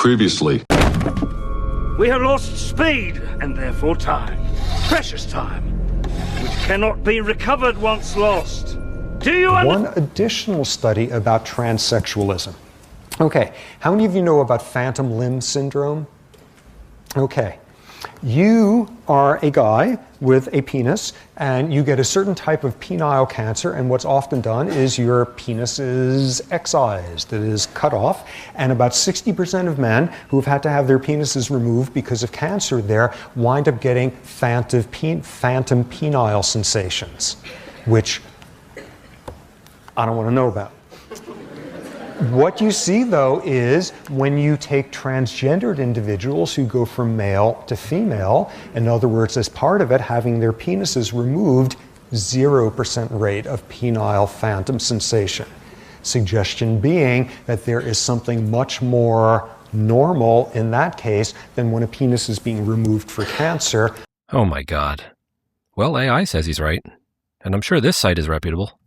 Previously. We have lost speed and therefore time. Precious time, which cannot be recovered once lost. Do you One additional study about transsexualism. Okay, how many of you know about phantom limb syndrome? Okay, you are a guy with a penis and you get a certain type of penile cancer, and what's often done is your penis is excised, it is cut off, and about 60% of men who've had to have their penises removed because of cancer there wind up getting phantom penile sensations, which I don't want to know about. What you see, though, is when you take transgendered individuals who go from male to female, in other words, as part of it, having their penises removed, 0% rate of penile phantom sensation. Suggestion being that there is something much more normal in that case than when a penis is being removed for cancer. Oh my God. Well, AI says he's right, and I'm sure this site is reputable.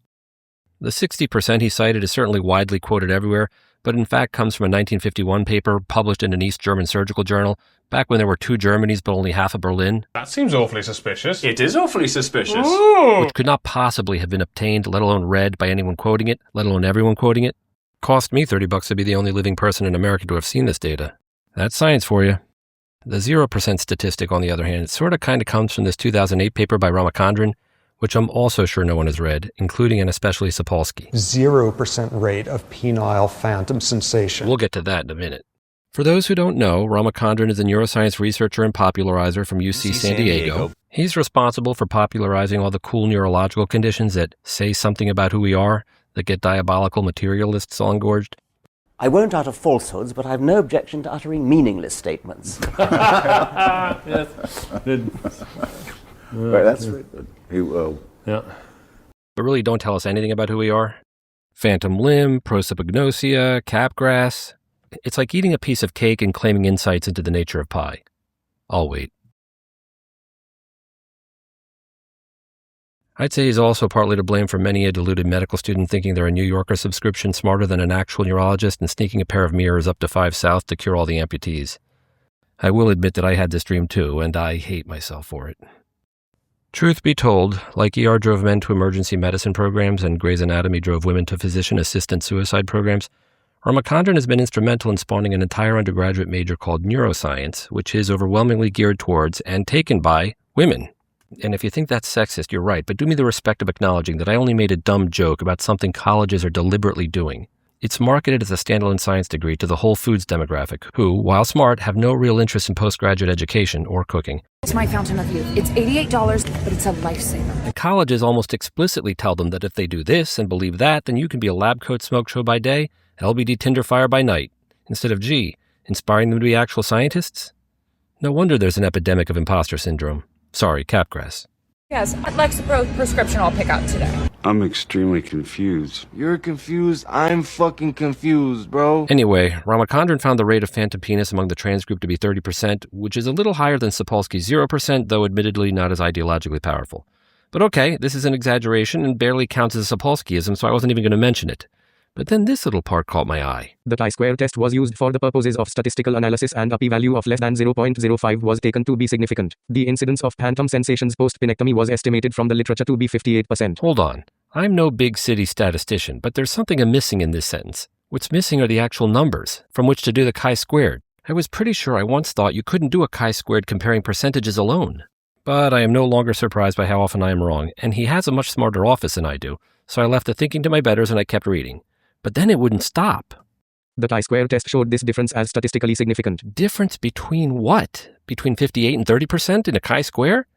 The 60% he cited is certainly widely quoted everywhere, but in fact comes from a 1951 paper published in an East German surgical journal, back when there were 2 Germanys but only half a Berlin. That seems awfully suspicious. It is awfully suspicious. Ooh. Which could not possibly have been obtained, let alone read by anyone quoting it, let alone everyone quoting it. Cost me $30 to be the only living person in America to have seen this data. That's science for you. The 0% statistic, on the other hand, sort of kind of comes from this 2008 paper by Ramachandran, which I'm also sure no one has read, including and especially Sapolsky. 0% rate of penile phantom sensation. We'll get to that in a minute. For those who don't know, Ramachandran is a neuroscience researcher and popularizer from UC San Diego. He's responsible for popularizing all the cool neurological conditions that say something about who we are, that get diabolical materialists engorged. I won't utter falsehoods, but I've no objection to uttering meaningless statements. Yes. Right, that's very good. Yeah. But really don't tell us anything about who we are. Phantom limb, prosopagnosia, capgras. It's like eating a piece of cake and claiming insights into the nature of pie. I'll wait. I'd say he's also partly to blame for many a deluded medical student thinking they're a New Yorker subscription smarter than an actual neurologist and sneaking a pair of mirrors up to 5 South to cure all the amputees. I will admit that I had this dream too, and I hate myself for it. Truth be told, like ER drove men to emergency medicine programs and Grey's Anatomy drove women to physician assistant suicide programs, Ramachandran has been instrumental in spawning an entire undergraduate major called Neuroscience, which is overwhelmingly geared towards and taken by women. And if you think that's sexist, you're right, but do me the respect of acknowledging that I only made a dumb joke about something colleges are deliberately doing. It's marketed as a standalone science degree to the Whole Foods demographic, who, while smart, have no real interest in postgraduate education or cooking. It's my fountain of youth. It's $88, but it's a lifesaver. And colleges almost explicitly tell them that if they do this and believe that, then you can be a lab coat smoke show by day, LBD Tinder fire by night, instead of, inspiring them to be actual scientists? No wonder there's an epidemic of imposter syndrome. Sorry, capgras. Yes, Lexapro prescription I'll pick up today. I'm extremely confused. You're confused? I'm fucking confused, bro. Anyway, Ramachandran found the rate of phantom penis among the trans group to be 30%, which is a little higher than Sapolsky's 0%, though admittedly not as ideologically powerful. But okay, this is an exaggeration and barely counts as a Sapolskyism, so I wasn't even going to mention it. But then this little part caught my eye. The chi-square test was used for the purposes of statistical analysis and a p-value of less than 0.05 was taken to be significant. The incidence of phantom sensations post-penectomy was estimated from the literature to be 58%. Hold on. I'm no big city statistician, but there's something missing in this sentence. What's missing are the actual numbers from which to do the chi-squared. I was pretty sure I once thought you couldn't do a chi-squared comparing percentages alone. But I am no longer surprised by how often I am wrong, and he has a much smarter office than I do, so I left the thinking to my betters and I kept reading. But then it wouldn't stop. The chi-square test showed this difference as statistically significant. Difference between what? Between 58 and 30% in a chi-square?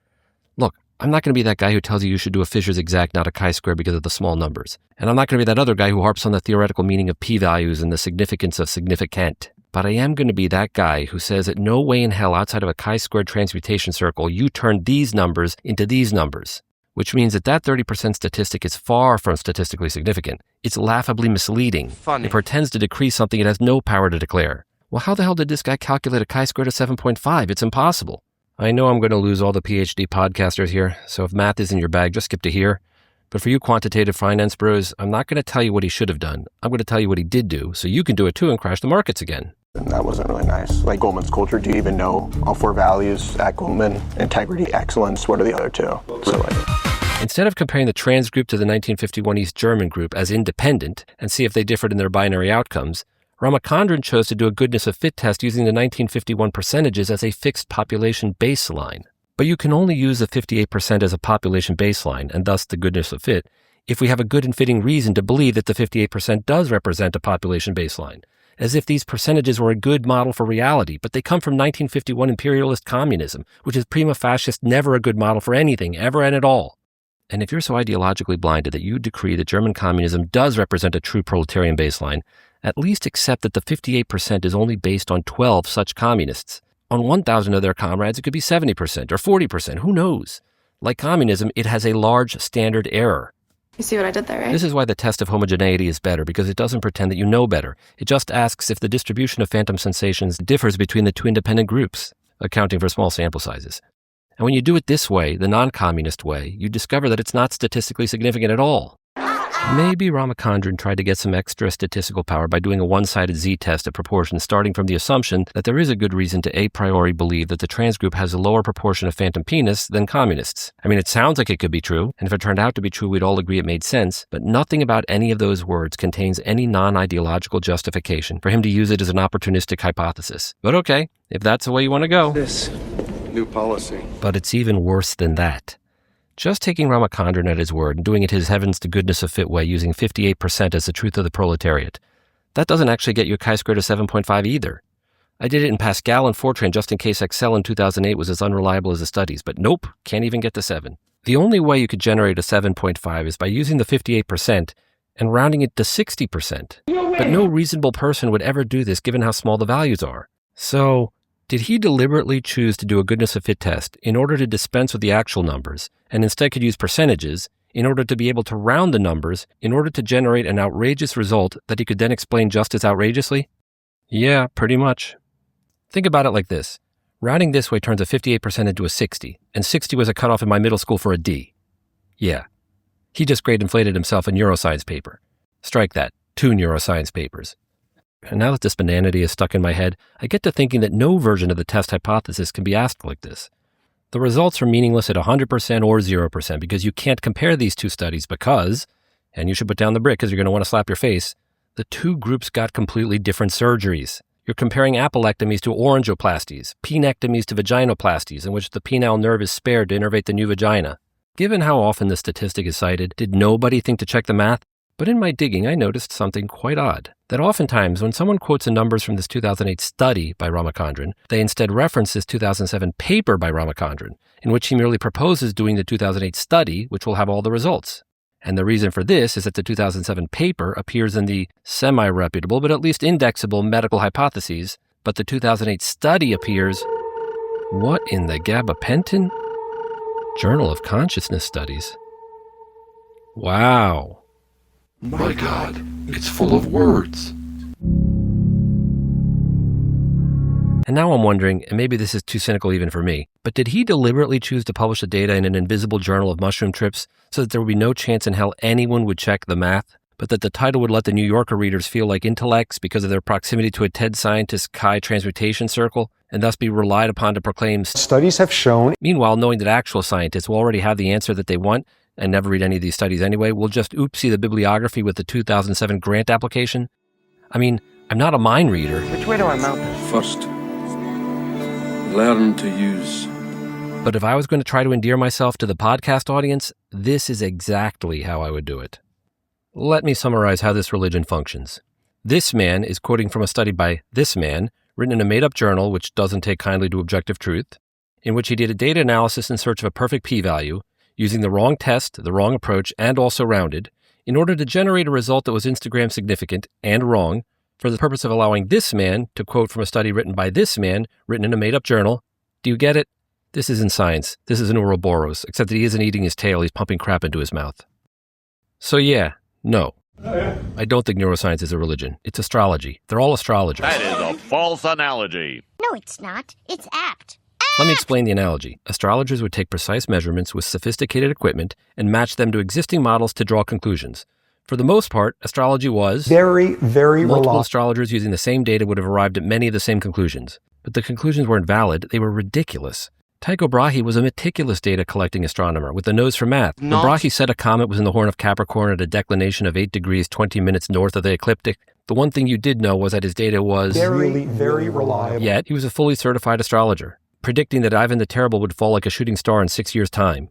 Look, I'm not going to be that guy who tells you should do a Fisher's exact, not a chi-square because of the small numbers. And I'm not going to be that other guy who harps on the theoretical meaning of p-values and the significance of significant. But I am going to be that guy who says that no way in hell outside of a chi-squared transmutation circle you turn these numbers into these numbers. Which means that 30% statistic is far from statistically significant. It's laughably misleading. Funny. It pretends to decrease something it has no power to declare. Well, how the hell did this guy calculate a chi-squared of 7.5? It's impossible. I know I'm going to lose all the PhD podcasters here, so if math is in your bag, just skip to here. But for you quantitative finance bros, I'm not going to tell you what he should have done. I'm going to tell you what he did do, so you can do it too and crash the markets again. And that wasn't really nice. Like Goldman's culture, do you even know all 4 values at Goldman? Integrity, excellence, what are the other 2? So Instead of comparing the trans group to the 1951 East German group as independent and see if they differed in their binary outcomes, Ramachandran chose to do a goodness of fit test using the 1951 percentages as a fixed population baseline. But you can only use the 58% as a population baseline, and thus the goodness of fit, if we have a good and fitting reason to believe that the 58% does represent a population baseline, as if these percentages were a good model for reality, but they come from 1951 imperialist communism, which is prima facie never a good model for anything, ever and at all. And if you're so ideologically blinded that you decree that German communism does represent a true proletarian baseline, at least accept that the 58% is only based on 12 such communists. On 1,000 of their comrades, it could be 70% or 40%, who knows? Like communism, it has a large standard error. You see what I did there, right? This is why the test of homogeneity is better, because it doesn't pretend that you know better. It just asks if the distribution of phantom sensations differs between the 2 independent groups, accounting for small sample sizes. And when you do it this way, the non-communist way, you discover that it's not statistically significant at all. Maybe Ramachandran tried to get some extra statistical power by doing a one-sided z-test of proportions starting from the assumption that there is a good reason to a priori believe that the trans group has a lower proportion of phantom penis than communists. I mean, it sounds like it could be true, and if it turned out to be true, we'd all agree it made sense, but nothing about any of those words contains any non-ideological justification for him to use it as an opportunistic hypothesis. But okay, if that's the way you want to go. this new policy. But it's even worse than that. Just taking Ramachandran at his word and doing it his heavens to goodness of fit way using 58% as the truth of the proletariat, that doesn't actually get you a chi-squared of 7.5 either. I did it in Pascal and Fortran just in case Excel in 2008 was as unreliable as the studies, but nope, can't even get to 7. The only way you could generate a 7.5 is by using the 58% and rounding it to 60%. But no reasonable person would ever do this given how small the values are. So, did he deliberately choose to do a goodness of fit test in order to dispense with the actual numbers and instead could use percentages in order to be able to round the numbers in order to generate an outrageous result that he could then explain just as outrageously? Yeah, pretty much. Think about it like this. Rounding this way turns a 58% into a 60, and 60 was a cutoff in my middle school for a D. Yeah. He just grade inflated himself a neuroscience paper. Strike that. 2 neuroscience papers. And now that this bananity is stuck in my head, I get to thinking that no version of the test hypothesis can be asked like this. The results are meaningless at 100% or 0% because you can't compare these 2 studies because, and you should put down the brick because you're going to want to slap your face, the 2 groups got completely different surgeries. You're comparing apolectomies to orangeoplasties, penectomies to vaginoplasties, in which the penile nerve is spared to innervate the new vagina. Given how often the statistic is cited, did nobody think to check the math? But in my digging, I noticed something quite odd. That oftentimes, when someone quotes the numbers from this 2008 study by Ramachandran, they instead reference this 2007 paper by Ramachandran, in which he merely proposes doing the 2008 study, which will have all the results. And the reason for this is that the 2007 paper appears in the semi-reputable, but at least indexable medical hypotheses, but the 2008 study appears, what in the gabapentin? Journal of Consciousness Studies. Wow. My God, it's full of words. And now I'm wondering, and maybe this is too cynical even for me, but did he deliberately choose to publish the data in an invisible journal of mushroom trips so that there would be no chance in hell anyone would check the math, but that the title would let the New Yorker readers feel like intellects because of their proximity to a TED scientist chi transmutation circle, and thus be relied upon to proclaim studies have shown. Meanwhile, knowing that actual scientists will already have the answer that they want, and never read any of these studies anyway, we'll just oopsie the bibliography with the 2007 grant application? I mean, I'm not a mind reader. Which way do I mount this? First, learn to use. But if I was going to try to endear myself to the podcast audience, this is exactly how I would do it. Let me summarize how this religion functions. This man is quoting from a study by this man, written in a made-up journal which doesn't take kindly to objective truth, in which he did a data analysis in search of a perfect p-value, using the wrong test, the wrong approach, and also rounded, in order to generate a result that was Instagram significant and wrong, for the purpose of allowing this man to quote from a study written by this man, written in a made-up journal. Do you get it? This isn't science. This is an Ouroboros, except that he isn't eating his tail, he's pumping crap into his mouth. So yeah, no. I don't think neuroscience is a religion. It's astrology. They're all astrologers. That is a false analogy. No, it's not. It's apt. Let me explain the analogy. Astrologers would take precise measurements with sophisticated equipment and match them to existing models to draw conclusions. For the most part, astrology was very, very multiple reliable. astrologers using the same data would have arrived at many of the same conclusions. But the conclusions weren't valid, they were ridiculous. Tycho Brahe was a meticulous data collecting astronomer with a nose for math. When Brahe said a comet was in the horn of Capricorn at a declination of 8 degrees 20 minutes north of the ecliptic, the one thing you did know was that his data was very, very reliable. Yet, he was a fully certified astrologer, predicting that Ivan the Terrible would fall like a shooting star in 6 years' time.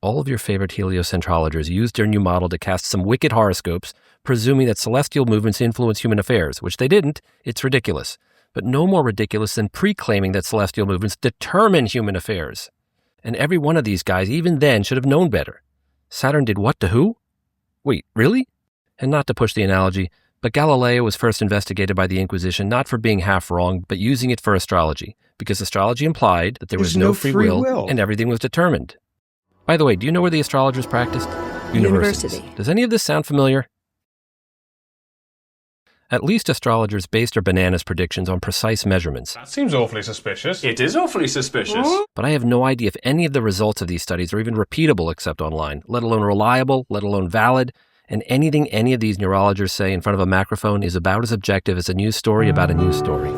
All of your favorite heliocentrologers used their new model to cast some wicked horoscopes, presuming that celestial movements influence human affairs, which they didn't. It's ridiculous. But no more ridiculous than pre-claiming that celestial movements determine human affairs. And every one of these guys, even then, should have known better. Saturn did what to who? Wait, really? And not to push the analogy, but Galileo was first investigated by the Inquisition not for being half wrong, but using it for astrology, because astrology implied that there was no free will and everything was determined. By the way, do you know where the astrologers practiced? University. Does any of this sound familiar? At least astrologers based their bananas predictions on precise measurements. That seems awfully suspicious. It is awfully suspicious. But I have no idea if any of the results of these studies are even repeatable except online, let alone reliable, let alone valid, and anything any of these neurologists say in front of a microphone is about as objective as a news story about a news story.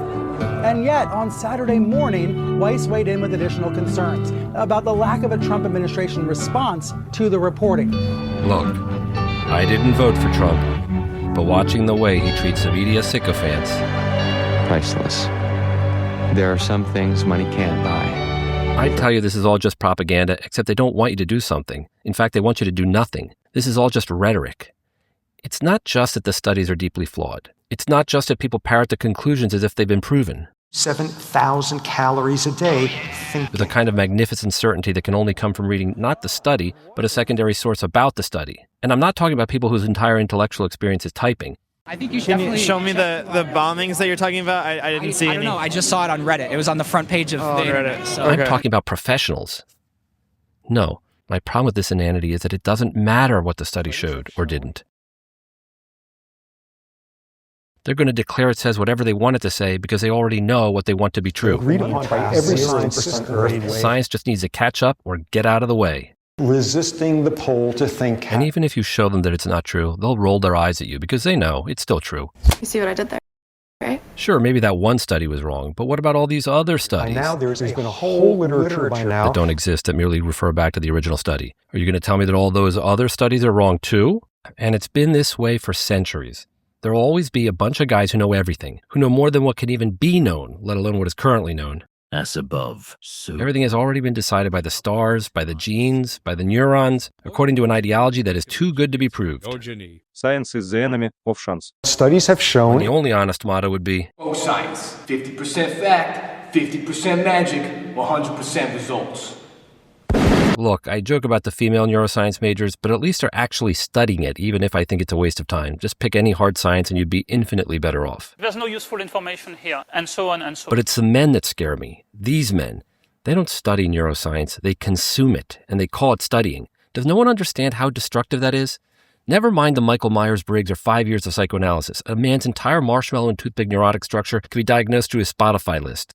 And yet, on Saturday morning, Weiss weighed in with additional concerns about the lack of a Trump administration response to the reporting. Look, I didn't vote for Trump, but watching the way he treats the media sycophants... Priceless. There are some things money can't buy. I'd tell you this is all just propaganda, except they don't want you to do something. In fact, they want you to do nothing. This is all just rhetoric. It's not just that the studies are deeply flawed. It's not just that people parrot the conclusions as if they've been proven. 7,000 calories a day. With a kind of magnificent certainty that can only come from reading not the study, but a secondary source about the study. And I'm not talking about people whose entire intellectual experience is typing. I think you should definitely show me the bombings that you're talking about. I didn't see any. I don't know. I just saw it on Reddit. It was on the front page of the internet. So. I'm talking about professionals. No, my problem with this inanity is that it doesn't matter what the study showed or didn't. They're going to declare it says whatever they want it to say because they already know what they want to be true. Agreed upon by every scientist on Earth. Science just needs to catch up or get out of the way. Resisting the pull to think. And even if you show them that it's not true, they'll roll their eyes at you because they know it's still true. You see what I did there, right? Sure, maybe that one study was wrong, but what about all these other studies? By now, there's been a whole literature by now that don't exist that merely refer back to the original study. Are you going to tell me that all those other studies are wrong too? And it's been this way for centuries. There'll always be a bunch of guys who know everything, who know more than what can even be known, let alone what is currently known. As above, so. Everything has already been decided by the stars, by the genes, by the neurons, according to an ideology that is too good to be proved. Science is the enemy of chance. Studies have shown... The only honest motto would be... Oh, science. 50% fact, 50% magic, 100% results. Look, I joke about the female neuroscience majors, but at least they're actually studying it, even if I think it's a waste of time. Just pick any hard science and you'd be infinitely better off. There's no useful information here, and so on and so on. But it's the men that scare me. These men. They don't study neuroscience, they consume it, and they call it studying. Does no one understand how destructive that is? Never mind the Michael Myers-Briggs or 5 years of psychoanalysis. A man's entire marshmallow and toothpick neurotic structure can be diagnosed through his Spotify list.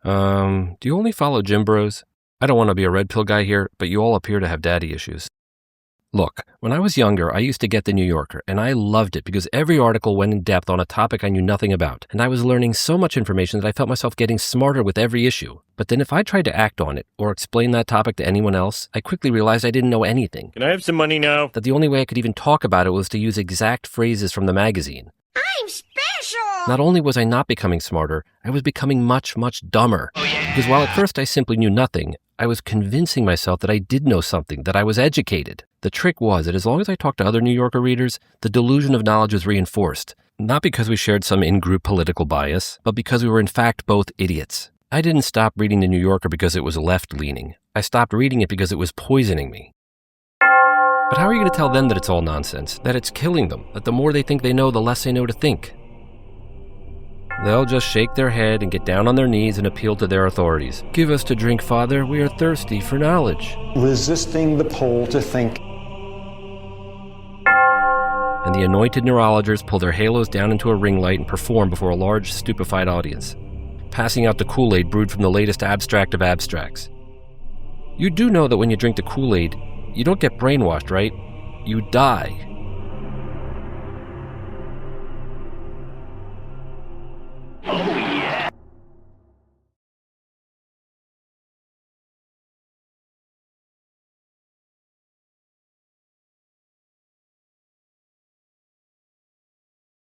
Do you only follow gym bros? I don't want to be a red pill guy here, but you all appear to have daddy issues. Look, when I was younger, I used to get the New Yorker, and I loved it because every article went in depth on a topic I knew nothing about, and I was learning so much information that I felt myself getting smarter with every issue. But then if I tried to act on it or explain that topic to anyone else, I quickly realized I didn't know anything. Can I have some money now? That the only way I could even talk about it was to use exact phrases from the magazine. I'm special! Not only was I not becoming smarter, I was becoming much, much dumber. Because while at first I simply knew nothing, I was convincing myself that I did know something, that I was educated. The trick was that as long as I talked to other New Yorker readers, the delusion of knowledge was reinforced. Not because we shared some in-group political bias, but because we were in fact both idiots. I didn't stop reading the New Yorker because it was left-leaning. I stopped reading it because it was poisoning me. But how are you going to tell them that it's all nonsense, that it's killing them, that the more they think they know, the less they know to think? They'll just shake their head and get down on their knees and appeal to their authorities. Give us to drink, Father. We are thirsty for knowledge. Resisting the pull to think. And the anointed neurologists pull their halos down into a ring light and perform before a large, stupefied audience, passing out the Kool-Aid brewed from the latest abstract of abstracts. You do know that when you drink the Kool-Aid, you don't get brainwashed, right? You die.